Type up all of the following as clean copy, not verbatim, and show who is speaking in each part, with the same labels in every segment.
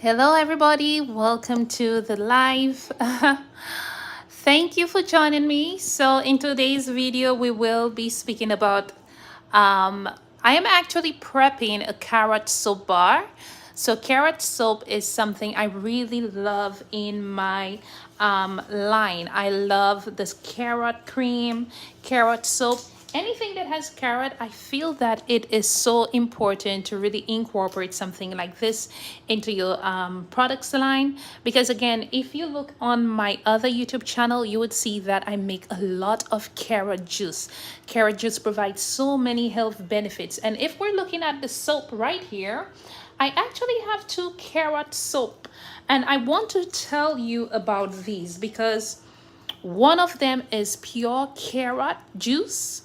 Speaker 1: Hello, everybody. Welcome to the live. Thank you for joining me. So, in today's video, we will be speaking about. I am actually prepping a carrot soap bar. So, carrot soap is something I really love in my line. I love this carrot cream, carrot soap. Anything that has carrot, I feel that it is so important to really incorporate something like this into your products line, because again, if you look on my other YouTube channel, you would see that I make a lot of carrot juice. Carrot juice provides so many health benefits, and if we're looking at the soap right here, I actually have two carrot soap, and I want to tell you about these because one of them is pure carrot juice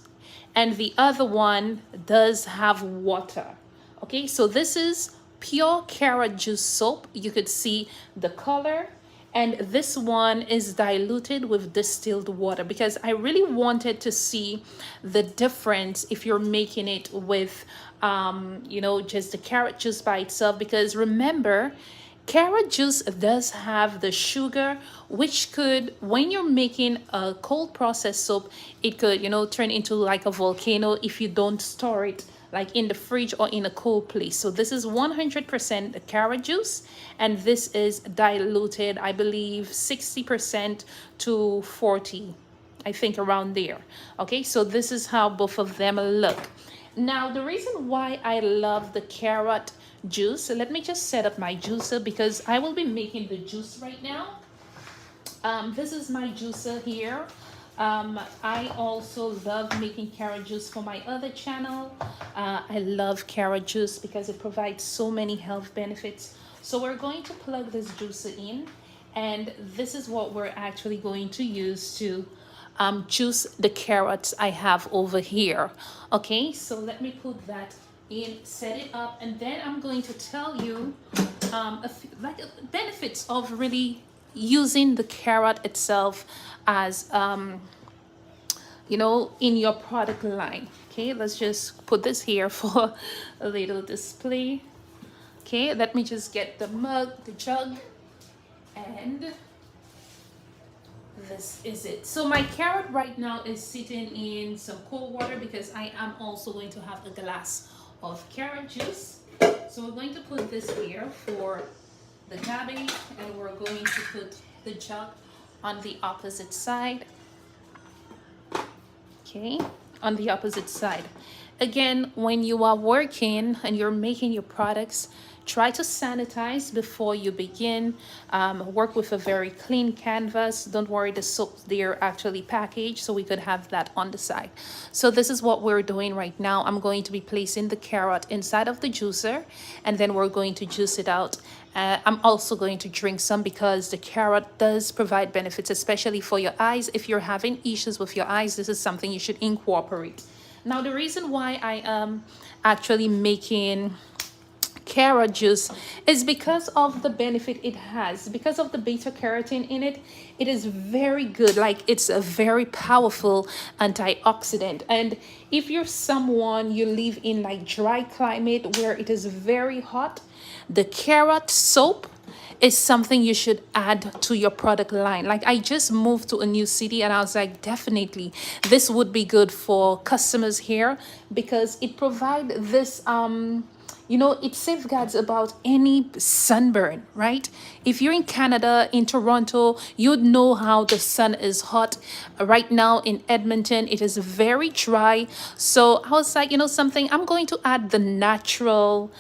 Speaker 1: and the other one does have water. Okay, so this is pure carrot juice soap. You could see the color, and this one is diluted with distilled water because I really wanted to see the difference if you're making it with just the carrot juice by itself, because remember, carrot juice does have the sugar, which could, when you're making a cold processed soap, it could, turn into like a volcano if you don't store it like in the fridge or in a cold place. So this is 100% carrot juice, and this is diluted, I believe 60% to 40, I think around there. Okay, so this is how both of them look. Now, the reason why I love the carrot juice, let me just set up my juicer because I will be making the juice right now. This is my juicer here. I also love making carrot juice for my other channel. I love carrot juice because it provides so many health benefits. So we're going to plug this juicer in, and this is what we're actually going to use to juice the carrots I have over here. Okay, so let me put that in, set it up, and then I'm going to tell you a few, benefits of really using the carrot itself as in your product line. Okay, let's just put this here for a little display. Okay, let me just get the jug, and this is it. So my carrot right now is sitting in some cold water because I am also going to have a glass of carrot juice. So we're going to put this here for the cabbage, and we're going to put the jug on the opposite side. Okay, on the opposite side. Again, when you are working and you're making your products, try to sanitize before you begin. Work with a very clean canvas. Don't worry, the soap, they're actually packaged, so we could have that on the side. So this is what we're doing right now. I'm going to be placing the carrot inside of the juicer, and then we're going to juice it out. I'm also going to drink some because the carrot does provide benefits, especially for your eyes. If you're having issues with your eyes, this is something you should incorporate. Now, the reason why I am actually making carrot juice is because of the benefit it has, because of the beta carotene in it. It is very good, like it's a very powerful antioxidant. And if you're someone, you live in like dry climate where it is very hot, the carrot soap is something you should add to your product line. Like, I just moved to a new city and I was like, definitely this would be good for customers here because it provides this it safeguards about any sunburn, right? If you're in Canada, in Toronto, you'd know how the sun is hot. Right now in Edmonton, it is very dry. So I was like, something, I'm going to add the natural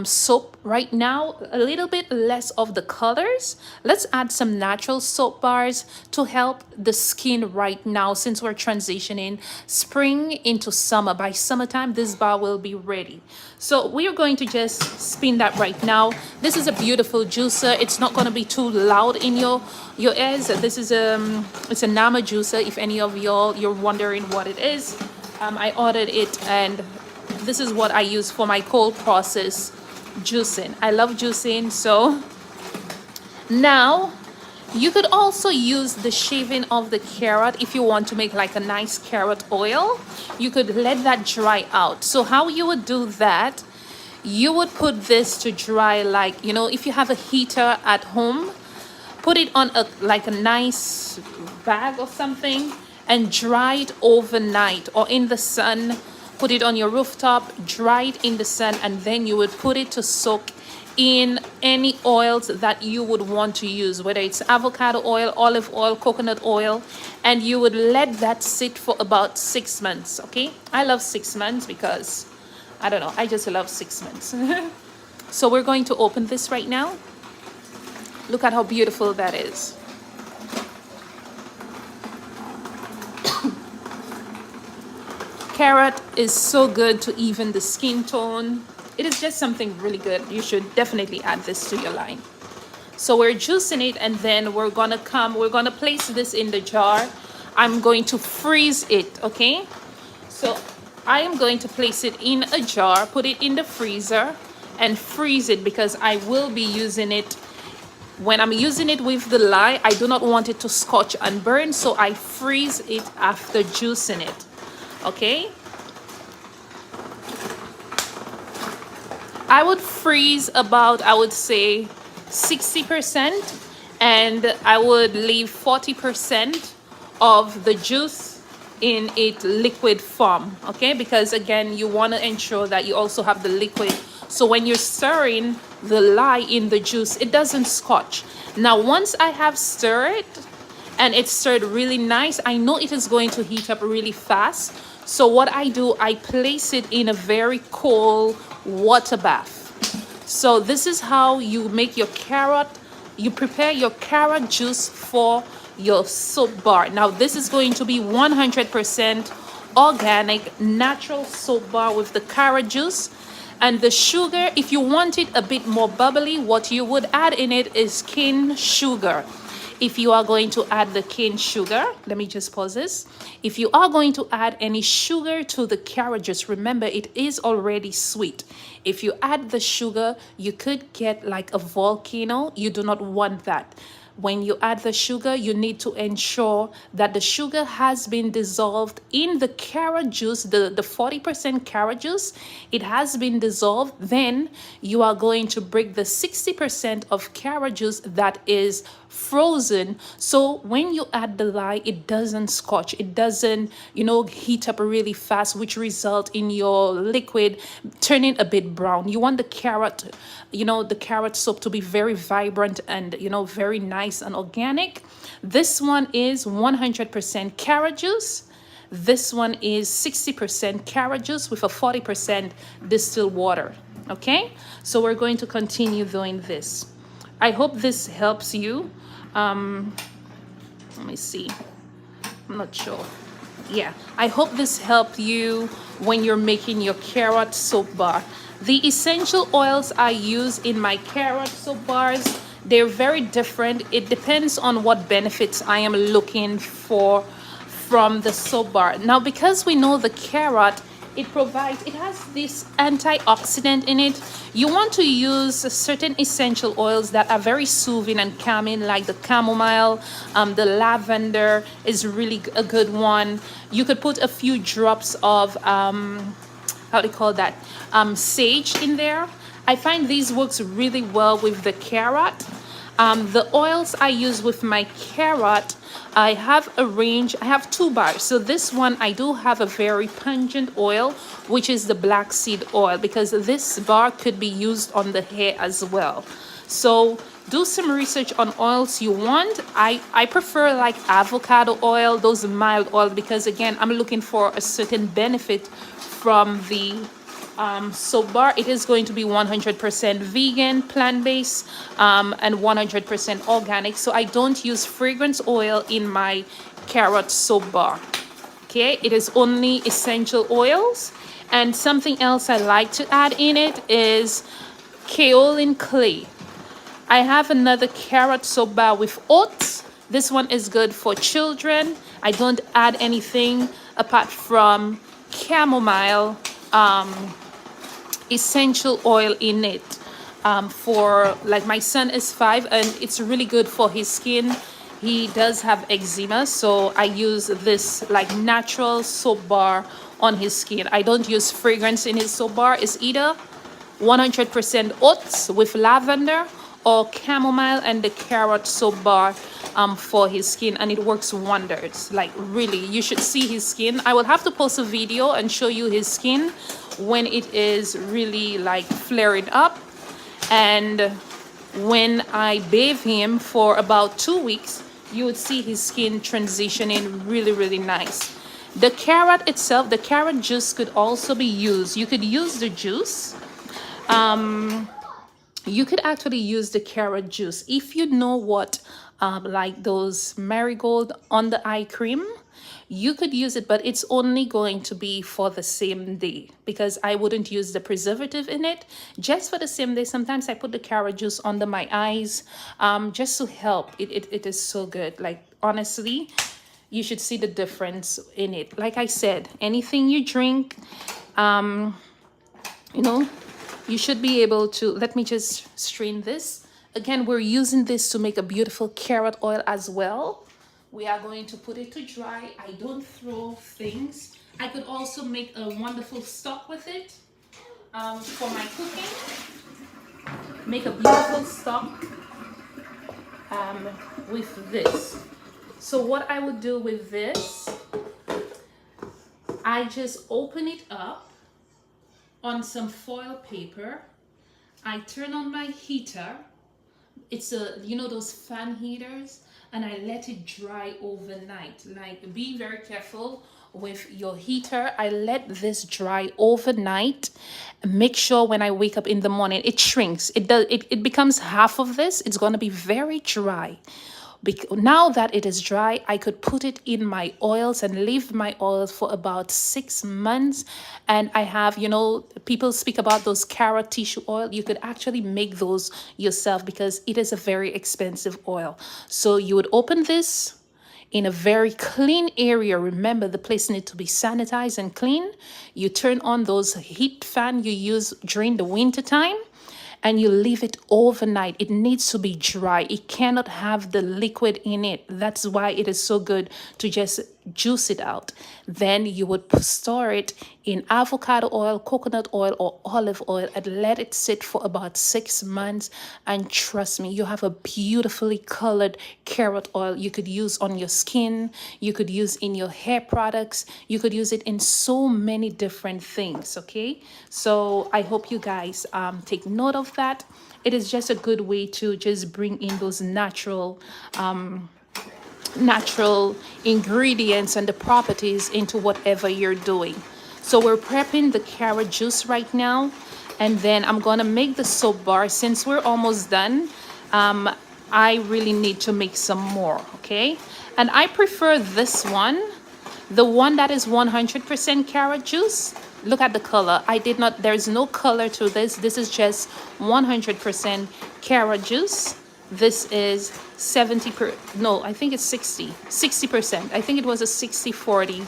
Speaker 1: soap right now, a little bit less of the colors. Let's add some natural soap bars to help the skin right now since we're transitioning spring into summer. By summertime, this bar will be ready. So we are going to just spin that right now. This is a beautiful juicer. It's not going to be too loud in your ears. This is it's a Nama juicer. If any of y'all you're wondering what it is, I ordered it, and this is what I use for my cold process juicing. I love juicing. So now you could also use the shaving of the carrot if you want to make like a nice carrot oil. You could let that dry out. So how you would do that, you would put this to dry, like, you know, if you have a heater at home, put it on a like a nice bag or something and dry it overnight, or in the sun. Put it on your rooftop, dry it in the sun, and then you would put it to soak in any oils that you would want to use, whether it's avocado oil, olive oil, coconut oil, and you would let that sit for about 6 months. Okay, I love 6 months because I don't know, I just love 6 months. So we're going to open this right now. Look at how beautiful that is. Carrot is so good to even the skin tone. It is just something really good. You should definitely add this to your line. So we're juicing it, and then we're gonna place this in the jar. I'm going to freeze it, okay? So I am going to place it in a jar, put it in the freezer, and freeze it, because I will be using it. When I'm using it with the lye, I do not want it to scorch and burn, so I freeze it after juicing it. Okay, I would freeze about, I would say 60%, and I would leave 40% of the juice in its liquid form. Okay, because again, you want to ensure that you also have the liquid, so when you're stirring the lye in the juice, it doesn't scotch. Now once I have stirred and it's stirred really nice, I know it is going to heat up really fast. So what I do, I place it in a very cold water bath. So this is how you make your carrot, you prepare your carrot juice for your soap bar. Now this is going to be 100% organic, natural soap bar with the carrot juice. And the sugar, if you want it a bit more bubbly, what you would add in it is cane sugar. If you are going to add the cane sugar, let me just pause this. If you are going to add any sugar to the carrot juice, remember it is already sweet. If you add the sugar, you could get like a volcano. You do not want that. When you add the sugar, you need to ensure that the sugar has been dissolved in the carrot juice, the 40% carrot juice. It has been dissolved. Then you are going to break the 60% of carrot juice that is frozen. So when you add the lye, it doesn't scotch. It doesn't, you know, heat up really fast, which result in your liquid turning a bit brown. You want the carrot, you know, the carrot soap to be very vibrant and, you know, very nice and organic. This one is 100% carrot juice. This one is 60% carrot juice with a 40% distilled water. Okay, so we're going to continue doing this. I hope this helps you. Let me see, I'm not sure. Yeah, I hope this helped you when you're making your carrot soap bar. The essential oils I use in my carrot soap bars, they're very different. It depends on what benefits I am looking for from the soap bar. Now, because we know the carrot, it has this antioxidant in it. You want to use certain essential oils that are very soothing and calming, like the chamomile, the lavender is really a good one. You could put a few drops of how do you call that, sage in there. I find these works really well with the carrot. The oils I use with my carrot, I have a range. I have 2 bars. So this one, I do have a very pungent oil, which is the black seed oil, because this bar could be used on the hair as well. So do some research on oils you want. I prefer like avocado oil, those mild oils, because again, I'm looking for a certain benefit from the soap bar. It is going to be 100% vegan, plant-based, and 100% organic. So I don't use fragrance oil in my carrot soap bar. Okay, it is only essential oils. And something else I like to add in it is kaolin clay. I have another carrot soap bar with oats. This one is good for children. I don't add anything apart from chamomile essential oil in it. For like my son is 5 and it's really good for his skin. He does have eczema, so I use this like natural soap bar on his skin. I don't use fragrance in his soap bar. It's either 100% oats with lavender, or chamomile and the carrot soap bar for his skin, and it works wonders. Like, really, you should see his skin. I will have to post a video and show you his skin when it is really like flaring up. And when I bathe him for about 2 weeks, you would see his skin transitioning really, really nice. The carrot itself, the carrot juice could also be used. You could use the juice. You could actually use the carrot juice if you know what, like those marigold on the eye cream. You could use it, but it's only going to be for the same day, because I wouldn't use the preservative in it. Just for the same day, sometimes I put the carrot juice under my eyes, just to help. It is so good. Like, honestly, you should see the difference in it. Like I said, anything you drink, you know, you should be able to. Let me just strain this. Again, we're using this to make a beautiful carrot oil as well. We are going to put it to dry. I don't throw things. I could also make a wonderful stock with it for my cooking. Make a beautiful stock with this. So what I would do with this, I just open it up on some foil paper. I turn on my heater. It's those fan heaters, and I let it dry overnight. Like, be very careful with your heater. I let this dry overnight. Make sure when I wake up in the morning, it shrinks. It becomes half of this. It's going to be very dry. Now that it is dry, I could put it in my oils and leave my oils for about 6 months. And I have, people speak about those carrot tissue oil. You could actually make those yourself, because it is a very expensive oil. So you would open this in a very clean area. Remember, the place needs to be sanitized and clean. You turn on those heat fan you use during the winter time, and you leave it overnight. It needs to be dry. It cannot have the liquid in it. That's why it is so good to just juice it out. Then you would store it in avocado oil, coconut oil, or olive oil, and let it sit for about 6 months. And trust me, you have a beautifully colored carrot oil you could use on your skin. You could use in your hair products. You could use it in so many different things, okay? So I hope you guys take note of that. It is just a good way to just bring in those natural ingredients and the properties into whatever you're doing. So we're prepping the carrot juice right now, and then I'm gonna make the soap bar. Since we're almost done, I really need to make some more, okay? And I prefer this one, the one that is 100% carrot juice. Look at the color. There's no color to this. This is just 100% carrot juice. This is 60%. I think it was a 60-40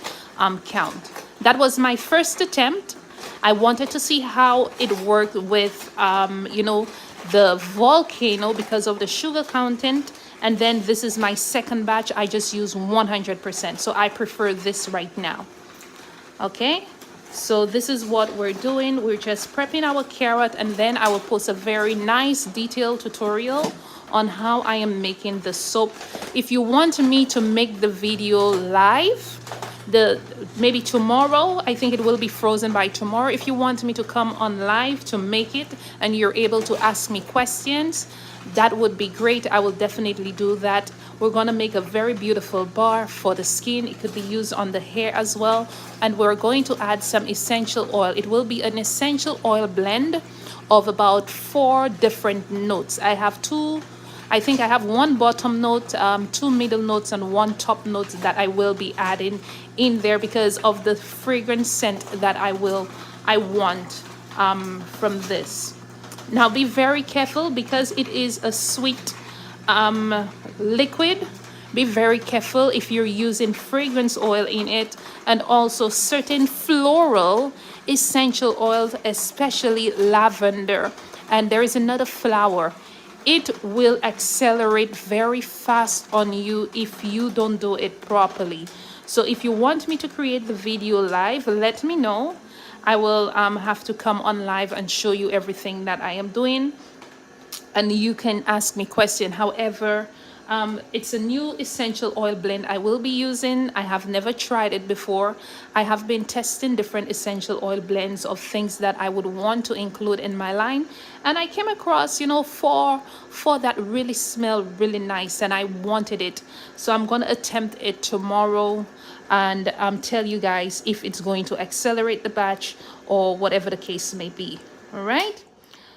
Speaker 1: count. That was my first attempt. I wanted to see how it worked with, the volcano, because of the sugar content. And then this is my second batch. I just use 100%. So I prefer this right now. Okay. So this is what we're doing. We're just prepping our carrot, and then I will post a very nice detailed tutorial on how I am making the soap. If you want me to make the video live, maybe tomorrow, I think it will be frozen by tomorrow. If you want me to come on live to make it and you're able to ask me questions, that would be great. I will definitely do that. We're going to make a very beautiful bar for the skin. It could be used on the hair as well. And we're going to add some essential oil. It will be an essential oil blend of about 4 different notes. I think I have 1 bottom note, 2 middle notes, and 1 top note that I will be adding in there because of the fragrance scent that I want from this. Now be very careful, because it is a sweet liquid. Be very careful if you're using fragrance oil in it, and also certain floral essential oils, especially lavender. And there is another flower. It will accelerate very fast on you if you don't do it properly. So if you want me to create the video live, let me know. I will have to come on live and show you everything that I am doing, and you can ask me question. However, it's a new essential oil blend I will be using. I have never tried it before. I have been testing different essential oil blends of things that I would want to include in my line, and I came across, you know, four that really smell really nice, and I wanted it. So I'm gonna attempt it tomorrow and tell you guys if it's going to accelerate the batch or whatever the case may be. All right.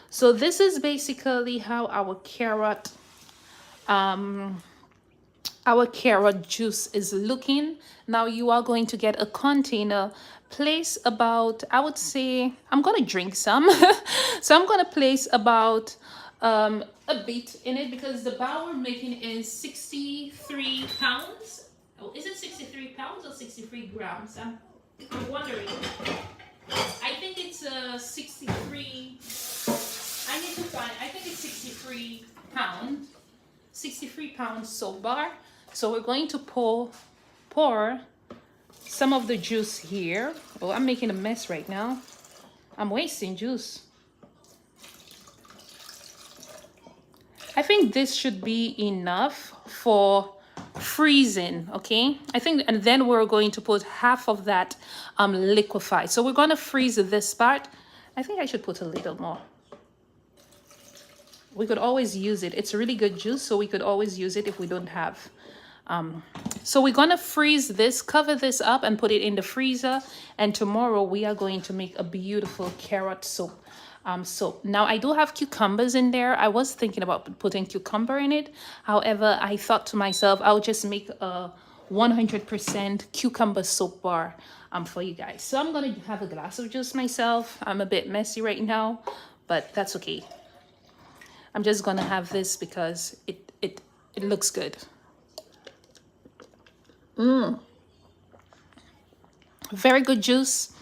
Speaker 1: So this is basically how our carrot juice is looking. Now you are going to get a container. Place about, I would say, I'm gonna drink some. So I'm gonna place about a bit in it, because the bowl we're making is 63 pounds. Oh, is it 63 pounds or 63 grams? I'm wondering. I think it's 63. I need to find, I think it's 63 pounds. 63 pounds soap bar. So we're going to pour some of the juice here. Oh, I'm making a mess right now. I'm wasting juice. I think this should be enough for freezing, okay? I think, and then we're going to put half of that liquefy. So we're going to freeze this part. I think I should put a little more. We could always use it. It's a really good juice, so we could always use it if we don't have. So we're gonna freeze this, cover this up and put it in the freezer, and tomorrow we are going to make a beautiful carrot soap. So now I do have cucumbers in there. I was thinking about putting cucumber in it. However, I thought to myself, I'll just make a 100% cucumber soap bar for you guys. So I'm gonna have a glass of juice myself. I'm a bit messy right now, but that's okay. I'm just gonna have this because it looks good. Very good juice.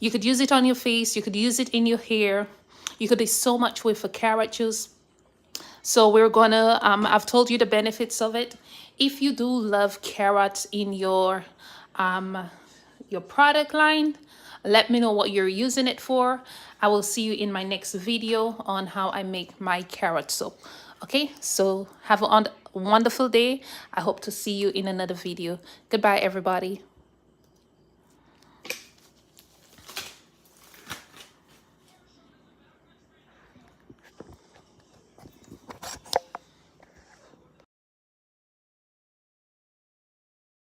Speaker 1: You could use it on your face. You could use it in your hair. You could do so much with a carrot juice. So we're gonna, I've told you the benefits of it. If you do love carrots in your product line, let me know what you're using it for. I will see you in my next video on how I make my carrot soap. Okay, so have a wonderful day. I hope to see you in another video. Goodbye, everybody.